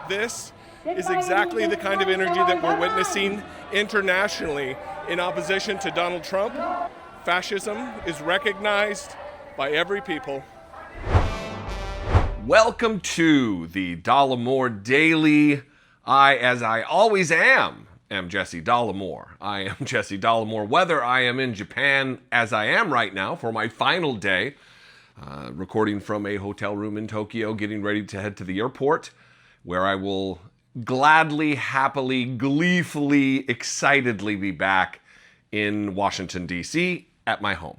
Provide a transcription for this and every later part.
This is exactly the kind of energy that we're witnessing internationally in opposition to Donald Trump. Fascism is recognized by every people. Welcome to the Dollemore Daily. As I always am Jesse Dollemore. I am Jesse Dollemore, whether I am in Japan, as I am right now for my final day, recording from a hotel room in Tokyo, getting ready to head to the airport, where I will gladly, happily, gleefully, excitedly be back in Washington, D.C. at my home.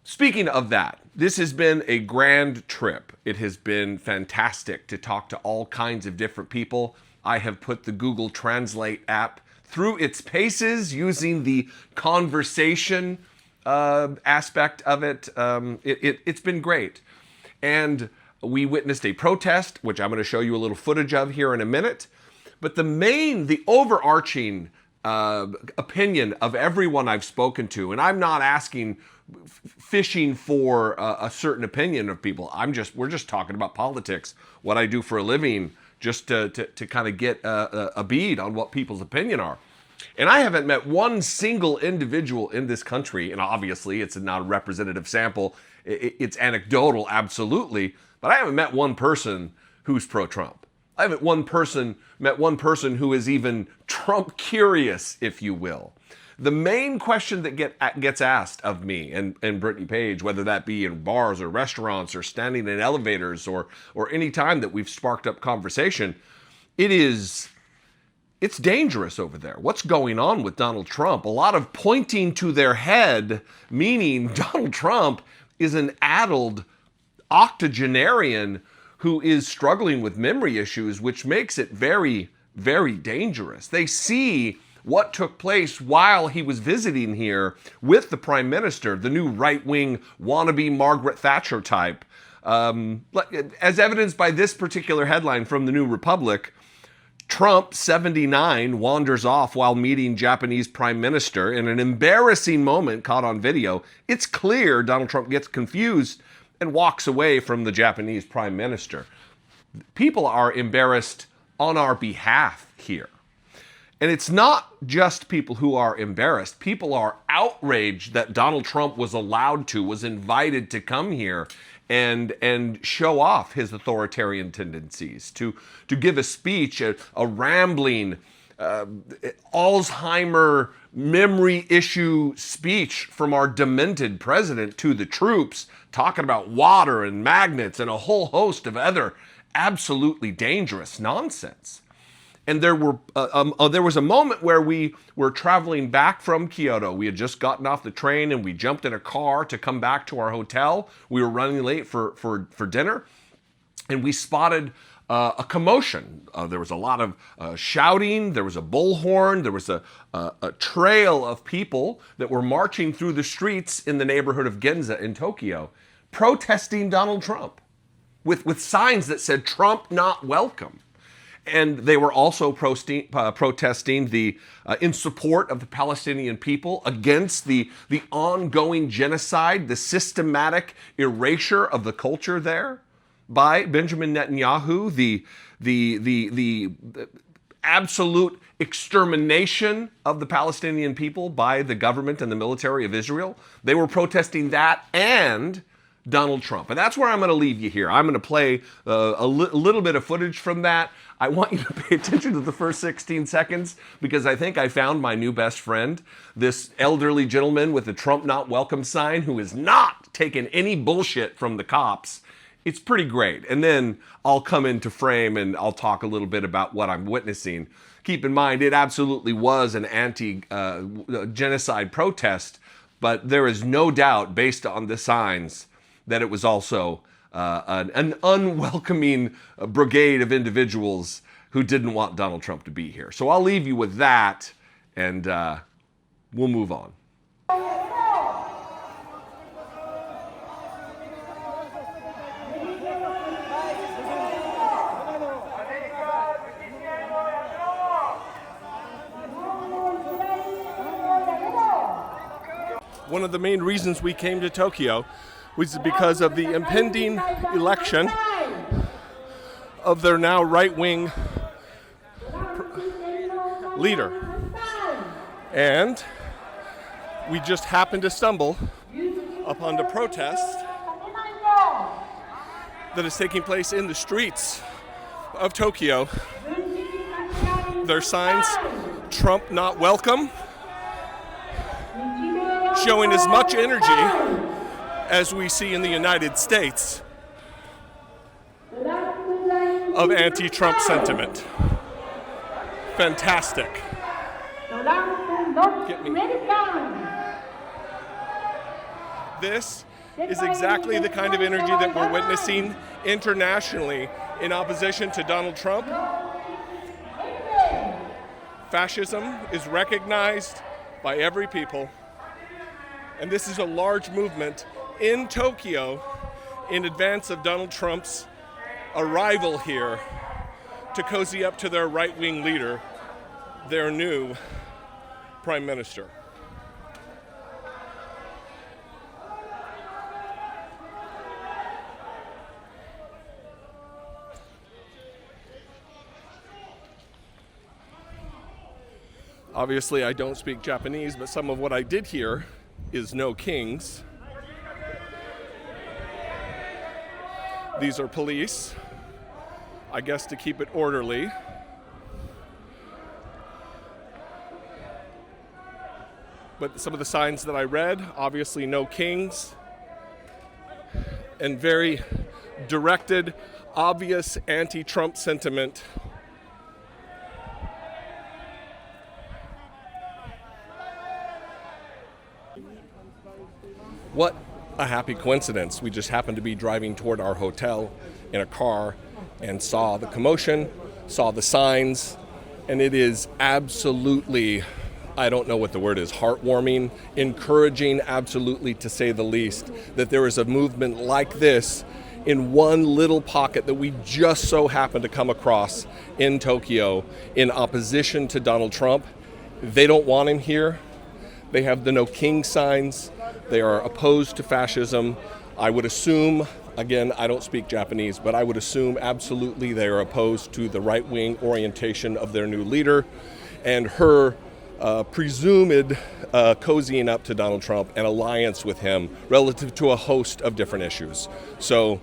Speaking of that, this has been a grand trip. It has been fantastic to talk to all kinds of different people. I have put the Google Translate app through its paces using the conversation aspect of it. It's been great. And we witnessed a protest, which I'm going to show you a little footage of here in a minute. But the overarching opinion of everyone I've spoken to, and I'm not fishing for a certain opinion of people. We're just talking about politics, what I do for a living, just to kind of get a bead on what people's opinion are. And I haven't met one single individual in this country, and obviously it's not a representative sample, it's anecdotal, absolutely, but I haven't met one person who's pro-Trump. I haven't met one person who is even Trump curious, if you will. The main question that gets asked of me and Brittany Page, whether that be in bars or restaurants or standing in elevators or any time that we've sparked up conversation, it's dangerous over there. What's going on with Donald Trump? A lot of pointing to their head, meaning Donald Trump is an addled octogenarian who is struggling with memory issues, which makes it very, very dangerous. They see what took place while he was visiting here with the prime minister, the new right-wing wannabe Margaret Thatcher type. As evidenced by this particular headline from the New Republic, Trump, 79, wanders off while meeting Japanese prime minister in an embarrassing moment caught on video. It's clear Donald Trump gets confused and walks away from the Japanese prime minister. People are embarrassed on our behalf here. And it's not just people who are embarrassed. People are outraged that Donald Trump was invited to come here and show off his authoritarian tendencies, to give a speech, a rambling, Alzheimer memory issue speech from our demented president to the troops, talking about water and magnets and a whole host of other absolutely dangerous nonsense. And there was a moment where we were traveling back from Kyoto. We had just gotten off the train and we jumped in a car to come back to our hotel. We were running late for dinner, and we spotted a commotion. There was a lot of shouting. There was a bullhorn. There was a trail of people that were marching through the streets in the neighborhood of Ginza in Tokyo, protesting Donald Trump with signs that said "Trump not welcome." And they were also protesting in support of the Palestinian people, against the ongoing genocide, the systematic erasure of the culture there by Benjamin Netanyahu, the absolute extermination of the Palestinian people by the government and the military of Israel. They were protesting that and Donald Trump. And that's where I'm going to leave you here. I'm going to play a little bit of footage from that. I want you to pay attention to the first 16 seconds, because I think I found my new best friend, this elderly gentleman with the Trump not welcome sign, who is not taking any bullshit from the cops. It's pretty great. And then I'll come into frame and I'll talk a little bit about what I'm witnessing. Keep in mind, it absolutely was an anti-genocide protest, but there is no doubt, based on the signs, that it was also an unwelcoming brigade of individuals who didn't want Donald Trump to be here. So I'll leave you with that, and we'll move on. One of the main reasons we came to Tokyo was because of the impending election of their now right-wing leader. And we just happened to stumble upon the protest that is taking place in the streets of Tokyo. Their signs, "Trump not welcome," showing as much energy as we see in the United States of anti-Trump sentiment. Fantastic. Get me. This is exactly the kind of energy that we're witnessing internationally in opposition to Donald Trump. Fascism is recognized by every people, and this is a large movement in Tokyo in advance of Donald Trump's arrival here to cozy up to their right-wing leader, their new prime minister. Obviously, I don't speak Japanese, but some of what I did hear is "no kings." These are police, I guess to keep it orderly. But some of the signs that I read, obviously "no kings," and very directed, obvious anti-Trump sentiment. What a happy coincidence. We just happened to be driving toward our hotel in a car and saw the commotion, saw the signs, and it is absolutely, I don't know what the word is, heartwarming, encouraging, absolutely, to say the least, that there is a movement like this in one little pocket that we just so happen to come across in Tokyo in opposition to Donald Trump. They don't want him here. They have the "no king" signs. They are opposed to fascism. I would assume, again, I don't speak Japanese, but I would assume absolutely they are opposed to the right-wing orientation of their new leader and her presumed cozying up to Donald Trump and alliance with him relative to a host of different issues. So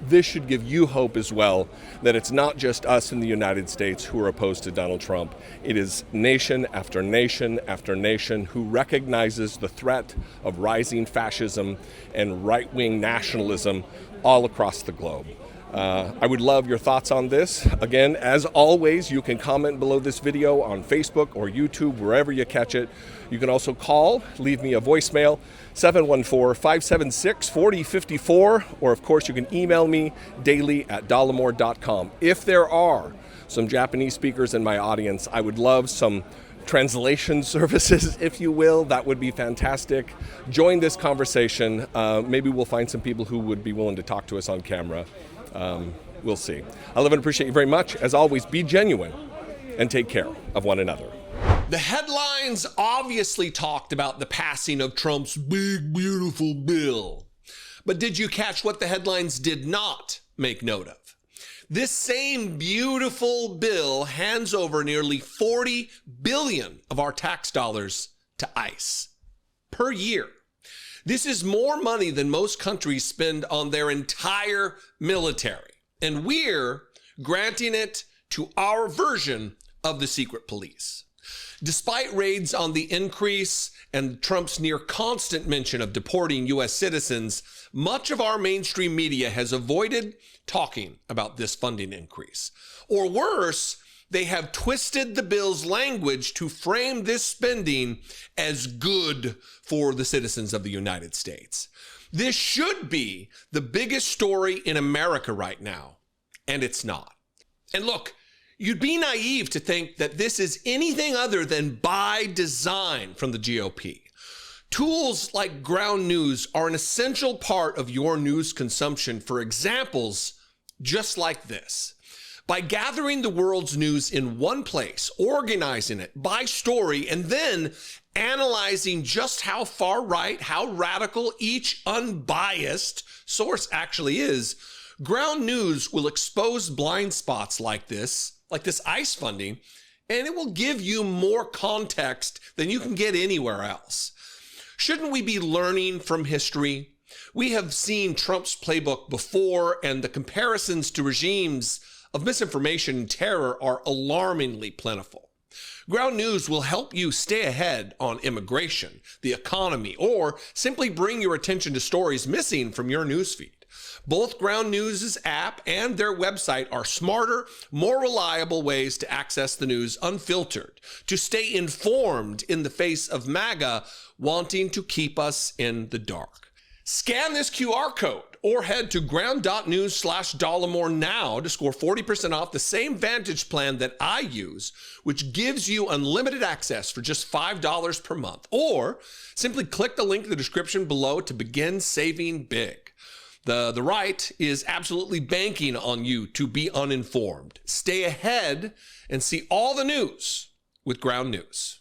this should give you hope as well that it's not just us in the United States who are opposed to Donald Trump. It is nation after nation after nation who recognizes the threat of rising fascism and right-wing nationalism all across the globe. I would love your thoughts on this. Again, as always, you can comment below this video on Facebook or YouTube, wherever you catch it. You can also call, leave me a voicemail, 714-576-4054, or of course you can email me daily@dollemore.com. If there are some Japanese speakers in my audience, I would love some translation services, if you will. That would be fantastic. Join this conversation. Maybe we'll find some people who would be willing to talk to us on camera. We'll see. I love and appreciate you very much. As always, be genuine and take care of one another. The headlines obviously talked about the passing of Trump's big, beautiful bill. But did you catch what the headlines did not make note of? This same beautiful bill hands over nearly $40 billion of our tax dollars to ICE per year. This is more money than most countries spend on their entire military. And we're granting it to our version of the secret police. Despite raids on the increase and Trump's near constant mention of deporting U.S. citizens, much of our mainstream media has avoided talking about this funding increase. Or worse, they have twisted the bill's language to frame this spending as good for the citizens of the United States. This should be the biggest story in America right now, and it's not. And look, you'd be naive to think that this is anything other than by design from the GOP. Tools like ground news are an essential part of your news consumption for examples just like this. By gathering the world's news in one place, organizing it by story, and then analyzing just how far right, how radical each unbiased source actually is, Ground News will expose blind spots like this ICE funding, and it will give you more context than you can get anywhere else. Shouldn't we be learning from history? We have seen Trump's playbook before, and the comparisons to regimes of misinformation and terror are alarmingly plentiful. Ground News will help you stay ahead on immigration, the economy, or simply bring your attention to stories missing from your newsfeed. Both Ground News' app and their website are smarter, more reliable ways to access the news unfiltered, to stay informed in the face of MAGA wanting to keep us in the dark. Scan this QR code or head to ground.news/Dollemore now to score 40% off the same Vantage plan that I use, which gives you unlimited access for just $5 per month. Or simply click the link in the description below to begin saving big. The right is absolutely banking on you to be uninformed. Stay ahead and see all the news with Ground News.